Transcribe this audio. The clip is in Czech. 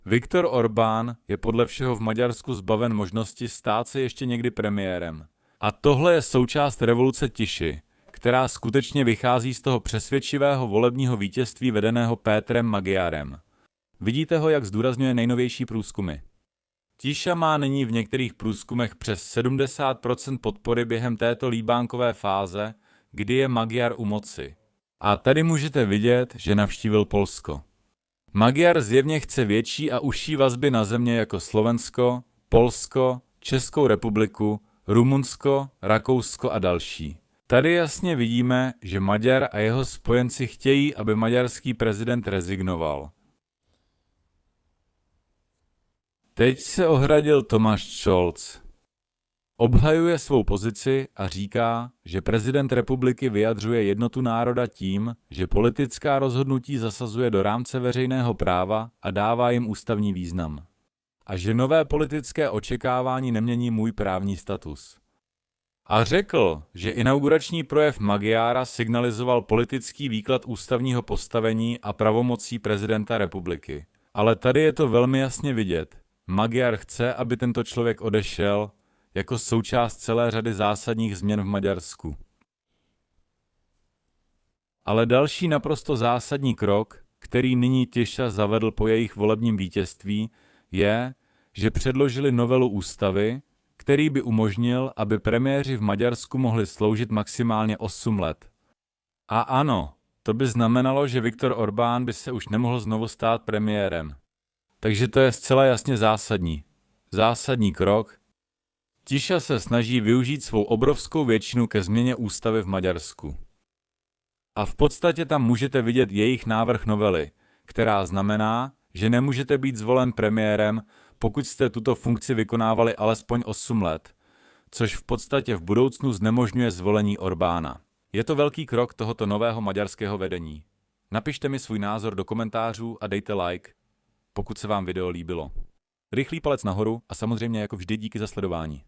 Viktor Orbán je podle všeho v Maďarsku zbaven možnosti stát se ještě někdy premiérem. A tohle je součást revoluce tiši, která skutečně vychází z toho přesvědčivého volebního vítězství vedeného Pétrem Magyarem. Vidíte ho, jak zdůrazňuje nejnovější průzkumy. Tiša má nyní v některých průzkumech přes 70% podpory během této líbánkové fáze, kdy je Magyar u moci. A tady můžete vidět, že navštívil Polsko. Magyar zjevně chce větší a užší vazby na země jako Slovensko, Polsko, Českou republiku, Rumunsko, Rakousko a další. Tady jasně vidíme, že Magyar a jeho spojenci chtějí, aby maďarský prezident rezignoval. Teď se ohradil Tomáš Scholz. Obhajuje svou pozici a říká, že prezident republiky vyjadřuje jednotu národa tím, že politická rozhodnutí zasazuje do rámce veřejného práva a dává jim ústavní význam. A že nové politické očekávání nemění můj právní status. A řekl, že inaugurační projev Magyara signalizoval politický výklad ústavního postavení a pravomocí prezidenta republiky. Ale tady je to velmi jasně vidět. Magyar chce, aby tento člověk odešel, jako součást celé řady zásadních změn v Maďarsku. Ale další naprosto zásadní krok, který nyní Tiša zavedl po jejich volebním vítězství, je, že předložili novelu ústavy, který by umožnil, aby premiéři v Maďarsku mohli sloužit maximálně 8 let. A ano, to by znamenalo, že Viktor Orbán by se už nemohl znovu stát premiérem. Takže to je zcela jasně zásadní. Zásadní krok. Tiša se snaží využít svou obrovskou většinu ke změně ústavy v Maďarsku. A v podstatě tam můžete vidět jejich návrh novely, která znamená, že nemůžete být zvolen premiérem, pokud jste tuto funkci vykonávali alespoň 8 let, což v podstatě v budoucnu znemožňuje zvolení Orbána. Je to velký krok tohoto nového maďarského vedení. Napište mi svůj názor do komentářů a dejte like, pokud se vám video líbilo. Rychlý palec nahoru a samozřejmě jako vždy díky za sledování.